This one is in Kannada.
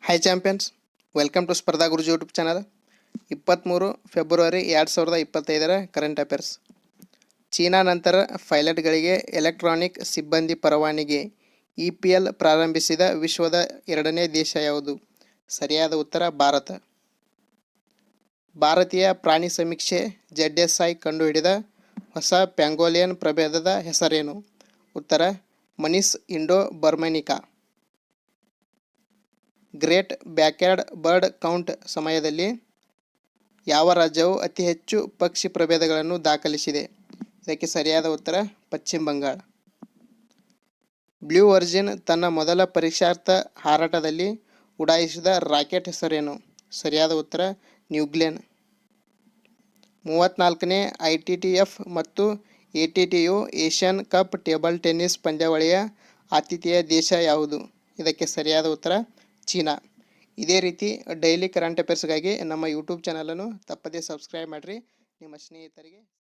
Hi champions, welcome to Spardha Guruji YouTube channel. 23 February 2025 current affairs. China ನಂತರ ಪೈಲಟ್ಗಳಿಗೆ ಎಲೆಕ್ಟ್ರಾನಿಕ್ ಸಿಬ್ಬಂದಿ ಪರವಾನಗಿ. EPL ಪ್ರಾರಂಭಿಸಿದ ವಿಶ್ವದ 2ನೇ ದೇಶ ಯಾವುದು? ಸರಿಯಾದ ಉತ್ತರ ಭಾರತ. ಭಾರತೀಯ ಪ್ರಾಣಿ ಸಮೀಕ್ಷೆ ZSI ಕಂಡುಹಿಡಿದ ಹೊಸ ಪ್ಯಾಂಗೋಲಿಯನ್ ಪ್ರಭೇದದ ಹೆಸರೇನು? ಉತ್ತರ ಮನಿಸ್ ಇಂಡೋ ಬರ್ಮನಿಕಾ. ಗ್ರೇಟ್ ಬ್ಯಾಕ್ಯಾರ್ಡ್ ಬರ್ಡ್ ಕೌಂಟ್ ಸಮಯದಲ್ಲಿ ಯಾವ ರಾಜ್ಯವು ಅತಿ ಹೆಚ್ಚು ಪಕ್ಷಿ ಪ್ರಭೇದಗಳನ್ನು ದಾಖಲಿಸಿದೆ? ಇದಕ್ಕೆ ಸರಿಯಾದ ಉತ್ತರ ಪಶ್ಚಿಮ ಬಂಗಾಳ. ಬ್ಲೂ ವರ್ಜಿನ್ ತನ್ನ ಮೊದಲ ಪರೀಕ್ಷಾರ್ಥ ಹಾರಾಟದಲ್ಲಿ ಉಡಾಯಿಸಿದ ರಾಕೆಟ್ ಹೆಸರೇನು? ಸರಿಯಾದ ಉತ್ತರ ನ್ಯೂಗ್ಲೇನ್. 34ನೇ ITTF ಮತ್ತು ATTU Asian cup table tennis ಪಂದ್ಯಾವಳಿಯ ಆತಿಥೇಯ ದೇಶ ಯಾವುದು? ಇದಕ್ಕೆ ಸರಿಯಾದ ಉತ್ತರ ಚೀನಾ. ಇದೇ ರೀತಿ ಡೈಲಿ ಕರೆಂಟ್ ಅಫೇರ್ಸ್ಗಾಗಿ ನಮ್ಮ ಯೂಟ್ಯೂಬ್ ಚಾನಲನ್ನು ತಪ್ಪದೇ ಸಬ್ಸ್ಕ್ರೈಬ್ ಮಾಡಿರಿ. ನಿಮ್ಮ ಸ್ನೇಹಿತರಿಗೆ